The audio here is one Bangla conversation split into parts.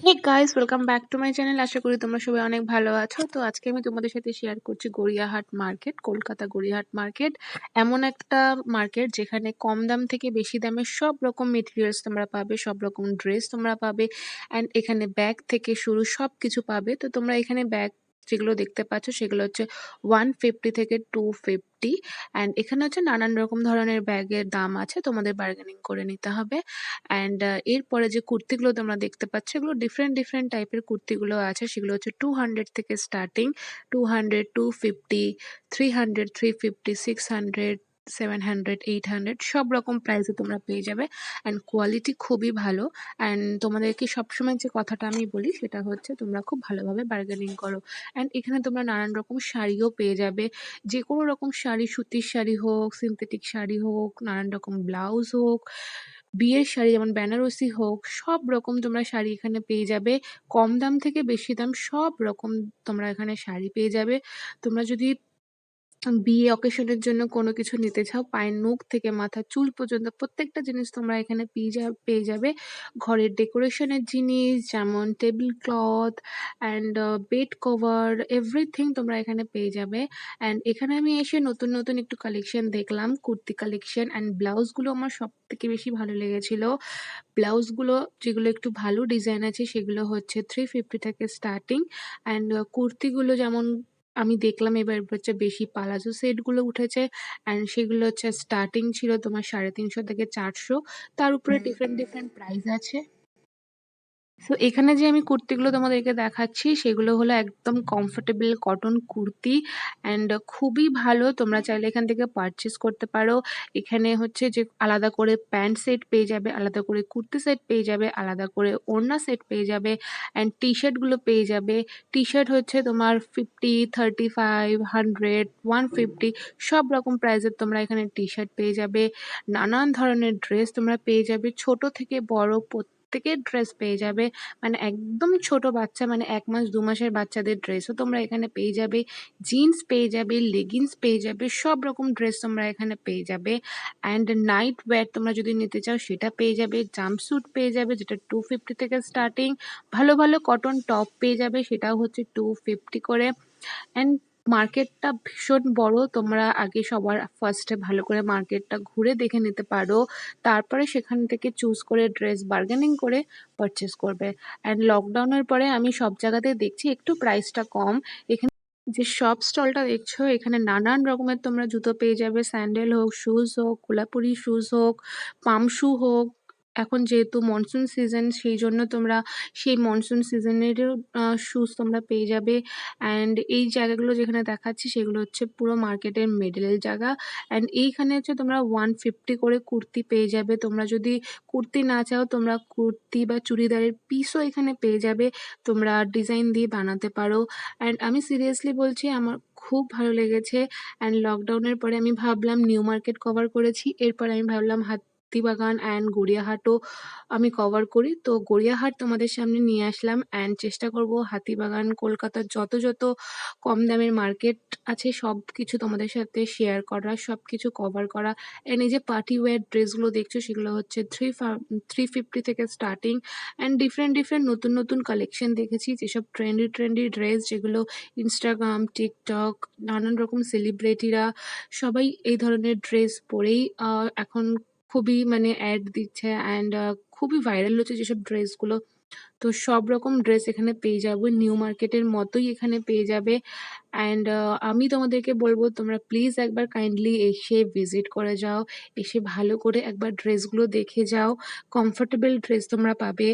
Hey guys, welcome back to my channel. আশা করি তোমরা সবাই অনেক ভালো আছো। তো আজকে আমি তোমাদের সাথে শেয়ার করছি গড়িয়াহাট মার্কেট, কলকাতা গড়িয়াহাট মার্কেট। এমন একটা মার্কেট যেখানে কম দাম থেকে বেশি দামে সব রকম মেটেরিয়ালস তোমরা পাবে, সব রকম ড্রেস তোমরা পাবে, অ্যান্ড এখানে ব্যাগ থেকে শুরু সব কিছু পাবে। তো তোমরা এখানে ব্যাগ যেগুলো দেখতে পাচ্ছ সেগুলো হচ্ছে 150 থেকে 250, অ্যান্ড এখানে হচ্ছে নানান রকম ধরনের ব্যাগের দাম আছে, তোমাদের বার্গেনিং করে নিতে হবে। অ্যান্ড এরপরে যে কুর্তিগুলো তোমরা দেখতে পাচ্ছ এগুলো ডিফারেন্ট ডিফারেন্ট টাইপের কুর্তিগুলো আছে, সেগুলো হচ্ছে 200 থেকে স্টার্টিং, 200, 250, 300, 350, 600, 700, 800 সব রকম প্রাইসে তোমরা পেয়ে যাবে। অ্যান্ড কোয়ালিটি খুবই ভালো। অ্যান্ড তোমাদেরকে সবসময় যে কথাটা আমি বলি সেটা হচ্ছে তোমরা খুব ভালোভাবে বার্গেনিং করো। অ্যান্ড এখানে তোমরা নানান রকম শাড়িও পেয়ে যাবে, যে কোনো রকম শাড়ি, সুতির শাড়ি হোক, সিনথেটিক শাড়ি হোক, নানান রকম ব্লাউজ হোক, বিয়ের শাড়ি যেমন বেনারসি হোক, সব রকম তোমরা শাড়ি এখানে পেয়ে যাবে। কম দাম থেকে বেশি দাম সব রকম তোমরা এখানে শাড়ি পেয়ে যাবে। তোমরা যদি বিয়ে অকেশনের জন্য কোনো কিছু নিতে চাও, পায়ের নখ থেকে মাথার চুল পর্যন্ত প্রত্যেকটা জিনিস তোমরা এখানে পেয়ে যাবে। ঘরের ডেকোরেশনের জিনিস যেমন table cloth and bed cover, everything তোমরা এখানে পেয়ে যাবে। অ্যান্ড এখানে আমি এসে নতুন নতুন একটু কালেকশন দেখলাম, কুর্তি কালেকশন অ্যান্ড ব্লাউজগুলো আমার সব থেকে বেশি ভালো লেগেছিল। ব্লাউজগুলো যেগুলো একটু ভালো ডিজাইন আছে সেগুলো হচ্ছে 350 থেকে স্টার্টিং। অ্যান্ড কুর্তিগুলো যেমন আমি দেখলাম এবার হচ্ছে বেশি পালাজো সেটগুলো উঠেছে, অ্যান্ড সেগুলো হচ্ছে স্টার্টিং ছিল তোমার 350 থেকে 400, তার উপরে ডিফারেন্ট ডিফারেন্ট প্রাইস আছে। সো এখানে যে আমি কুর্তিগুলো তোমাদেরকে দেখাচ্ছি সেগুলো হলো একদম কমফোর্টেবল কটন কুর্তি, অ্যান্ড খুবই ভালো। তোমরা চাইলে এখান থেকে পারচেস করতে পারো। এখানে হচ্ছে যে আলাদা করে প্যান্ট সেট পেয়ে যাবে, আলাদা করে কুর্তি সেট পেয়ে যাবে, আলাদা করে ওড়না সেট পেয়ে যাবে, অ্যান্ড টি শার্টগুলো পেয়ে যাবে। টি শার্ট হচ্ছে তোমার 50, 35, 100, 150 সব রকম প্রাইসের তোমরা এখানে টি শার্ট পেয়ে যাবে। নানান ধরনের ড্রেস তোমরা পেয়ে যাবে, ছোট থেকে বড় প্রত্যেকের ড্রেস পেয়ে যাবে। মানে একদম ছোট বাচ্চা, মানে ১ মাস ২ মাসের বাচ্চাদের ড্রেসও তোমরা এখানে পেয়ে যাবে। জিন্স পেয়ে যাবে, লেগিংস পেয়ে যাবে, সব রকম ড্রেস তোমরা এখানে পেয়ে যাবে। অ্যান্ড নাইট ওয়্যার তোমরা যদি নিতে চাও সেটা পেয়ে যাবে। জাম্পস্যুট পেয়ে যাবে যেটা 250 থেকে স্টার্টিং। ভালো ভালো কটন টপ পেয়ে যাবে, সেটাও হচ্ছে 250 করে। অ্যান্ড মার্কেটটা ভীষণ বড়, তোমরা আগে সবার ফার্স্টে ভালো করে মার্কেটটা ঘুরে দেখে নিতে পারো, তারপরে সেখান থেকে চুজ করে ড্রেস বার্গেনিং করে পারচেস করবে। অ্যান্ড লকডাউনের পরে আমি সব জায়গাতেই দেখছি একটু প্রাইসটা কম। এখানে যে শপ স্টলটা দেখছো এখানে নানান রকমের তোমরা জুতো পেয়ে যাবে, স্যান্ডেল হোক, শুজ হোক, কোলাপুরি শুজ হোক, পাম শু হোক। এখন যেহেতু মনসুন সিজন সেই জন্য তোমরা সেই মনসুন সিজনেরও শুজ তোমরা পেয়ে যাবে। অ্যান্ড এই জায়গাগুলো যেখানে দেখাচ্ছি সেগুলো হচ্ছে পুরো মার্কেটের মিডলের জায়গা। অ্যান্ড এইখানে হচ্ছে তোমরা 150 করে কুর্তি পেয়ে যাবে। তোমরা যদি কুর্তি না চাও তোমরা কুর্তি বা চুড়িদারের পিসও এখানে পেয়ে যাবে, তোমরা ডিজাইন দিয়ে বানাতে পারো। অ্যান্ড আমি সিরিয়াসলি বলছি আমার খুব ভালো লেগেছে। অ্যান্ড লকডাউনের পরে আমি ভাবলাম নিউ মার্কেট কভার করেছি, এরপর আমি ভাবলাম হাতিবাগান অ্যান্ড গড়িয়াহাটও আমি কভার করি। তো গড়িয়াহাট তোমাদের সামনে নিয়ে আসলাম, অ্যান্ড চেষ্টা করব হাতিবাগান কলকাতার যত যত কম দামের মার্কেট আছে সব কিছু তোমাদের সাথে শেয়ার করা, সব কিছু কভার করা। অ্যান্ড এই যে পার্টি ওয়্যার ড্রেসগুলো দেখছো সেগুলো হচ্ছে 350 থেকে স্টার্টিং। অ্যান্ড ডিফারেন্ট ডিফারেন্ট নতুন নতুন কালেকশন দেখেছি, যেসব ট্রেন্ডি ট্রেন্ডি ড্রেস যেগুলো ইনস্টাগ্রাম, টিকটক, নানান রকম সেলিব্রিটিরা সবাই এই ধরনের ড্রেস পরেই এখন খুবই মানে অ্যাড দিচ্ছে, অ্যান্ড খুবই ভাইরাল হচ্ছে যেসব ড্রেসগুলো। তো সব রকম ড্রেস এখানে পেয়ে যাবো, নিউ মার্কেটের মতোই এখানে পেয়ে যাবে। অ্যান্ড আমি তোমাদেরকে বলবো তোমরা প্লিজ একবার কাইন্ডলি এসে ভিজিট করে যাও, এসে ভালো করে একবার ড্রেসগুলো দেখে যাও। কমফোর্টেবল ড্রেস তোমরা পাবে,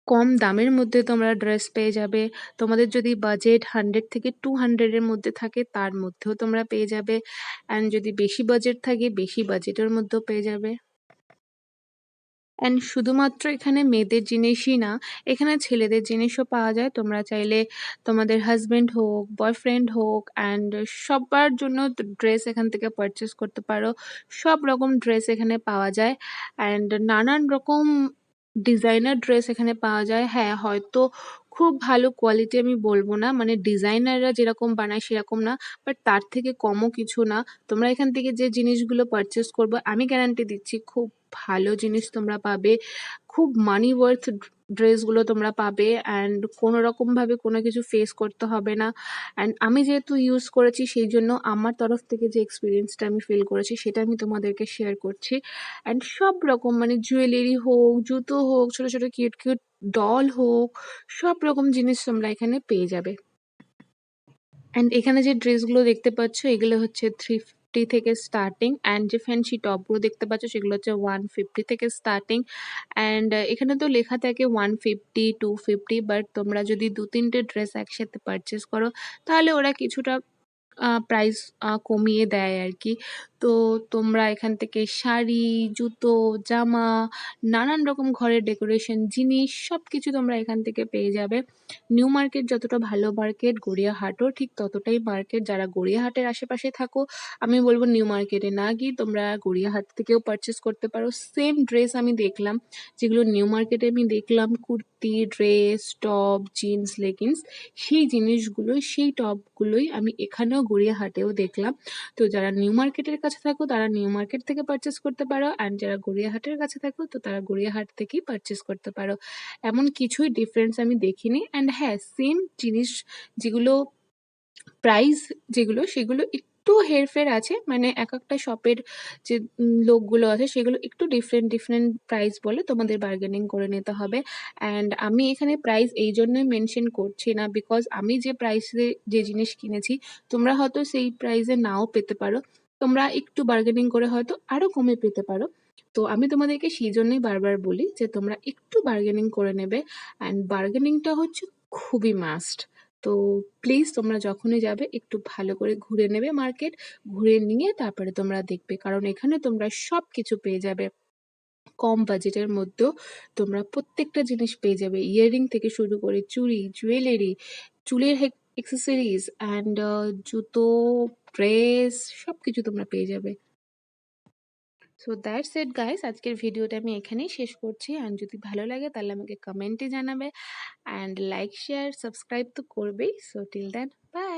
কম দামের মধ্যে তোমরা ড্রেস পেয়ে যাবে। তোমাদের যদি বাজেট 100 থেকে 200 এর মধ্যে থাকে তার মধ্যেও তোমরা পেয়ে যাবে, অ্যান্ড যদি বেশি বাজেট থাকে বেশি বাজেটের মধ্যেও পেয়ে যাবে। অ্যান্ড শুধুমাত্র এখানে মেয়েদের জিনিসই না, এখানে ছেলেদের জিনিসও পাওয়া যায়। তোমরা চাইলে তোমাদের হাজবেন্ড হোক, বয়ফ্রেন্ড হোক, অ্যান্ড সবার জন্য ড্রেস এখান থেকে পারচেস করতে পারো। সব রকম ড্রেস এখানে পাওয়া যায়, অ্যান্ড নানান রকম ডিজাইনার ড্রেস এখানে পাওয়া যায়। হ্যাঁ, হয়তো খুব ভালো কোয়ালিটি আমি বলবো না, মানে ডিজাইনাররা যেরকম বানায় সেরকম না, বাট তার থেকে কমও কিছু না। তোমরা এখান থেকে যে জিনিসগুলো পারচেস করবে আমি গ্যারান্টি দিচ্ছি খুব ভালো জিনিস তোমরা পাবে, খুব মানি ওয়ার্থ ড্রেসগুলো তোমরা পাবে অ্যান্ড কোনো রকমভাবে কোনো কিছু ফেস করতে হবে না। অ্যান্ড আমি যেহেতু ইউজ করেছি সেই জন্য আমার তরফ থেকে যে এক্সপিরিয়েন্সটা আমি ফিল করেছি সেটা আমি তোমাদেরকে শেয়ার করছি। অ্যান্ড সব রকম মানে জুয়েলারি হোক, জুতো হোক, ছোট ছোট কিউট কিউট ডল হোক, সব রকম জিনিস তোমরা এখানে পেয়ে যাবে। অ্যান্ড এখানে যে ড্রেসগুলো দেখতে পাচ্ছ এগুলো হচ্ছে 350 থেকে স্টার্টিং, অ্যান্ড যে ফ্যান্সি টপগুলো দেখতে পাচ্ছ সেগুলো হচ্ছে 150 থেকে স্টার্টিং। অ্যান্ড এখানে তো লেখা থাকে 150, 250, বাট তোমরা যদি 2-3টে ড্রেস একসাথে পারচেস করো তাহলে ওরা কিছুটা প্রাইস কমিয়ে দেয় আর কি। তো তোমরা এখান থেকে শাড়ি, জুতো, জামা, নানান রকম ঘরের ডেকোরেশন জিনিস সব কিছু তোমরা এখান থেকে পেয়ে যাবে। নিউ মার্কেট যতটা ভালো মার্কেট, গড়িয়াহাটও ঠিক ততটাই মার্কেট। যারা গড়িয়াহাটের আশেপাশে থাকো আমি বলবো নিউ মার্কেটে না গিয়ে তোমরা গড়িয়াহাট থেকেও পারচেস করতে পারো। সেম ড্রেস আমি দেখলাম যেগুলো নিউ মার্কেটে আমি দেখলাম, kurti, dress, top, jeans, leggings, সেই জিনিসগুলোই সেই টপগুলোই আমি এখানেও গড়িয়াহাটেও দেখলাম। তো যারা নিউ মার্কেটের কাছে থাকো তারা নিউ মার্কেট থেকে পারচেস করতে পারো, অ্যান্ড যারা গড়িয়াহাটের কাছে থাকো তো তারা গড়িয়াহাট থেকেই পারচেস করতে পারো। এমন কিছুই ডিফারেন্স আমি দেখিনি। অ্যান্ড হ্যাঁ, সেম জিনিস যেগুলো প্রাইস যেগুলো সেগুলো একটু হেরফের আছে, মানে এক একটা শপের যে লোকগুলো আছে সেগুলো একটু ডিফারেন্ট ডিফারেন্ট প্রাইস বলে, তোমাদের বার্গেনিং করে নিতে হবে। অ্যান্ড আমি এখানে প্রাইস এই জন্যই মেনশন করছি না বিকজ আমি যে প্রাইসে যে জিনিস কিনেছি তোমরা হয়তো সেই প্রাইসে নাও পেতে পারো, তোমরা একটু বার্গেনিং করে হয়তো আরো কমে পেতে পারো। তো আমি তোমাদেরকে সেই জন্যই বারবার বলি যে তোমরা একটু বার্গেনিং করে নেবে, অ্যান্ড বার্গেনিংটা হচ্ছে খুবই মাস্ট। তো প্লিজ তোমরা যখনই যাবে একটু ভালো করে ঘুরে নেবে মার্কেট, ঘুরে নিয়ে তারপরে তোমরা দেখবে, কারণ এখানে তোমরা সব কিছু পেয়ে যাবে কম বাজেটের মধ্যেও। তোমরা প্রত্যেকটা জিনিস পেয়ে যাবে, ইয়াররিং থেকে শুরু করে চুড়ি, জুয়েলারি, চুলের অ্যাক্সেসরিজ অ্যান্ড জুতো, ড্রেস সব কিছু তোমরা পেয়ে যাবে। সো দ্যাটস ইট গাইস, আজকের ভিডিওটা আমি এখানেই শেষ করছি। অ্যান্ড যদি ভালো লাগে তাহলে আমাকে কমেন্টে জানাবে, অ্যান্ড লাইক, শেয়ার, সাবস্ক্রাইব তো করবেই। So till then, by.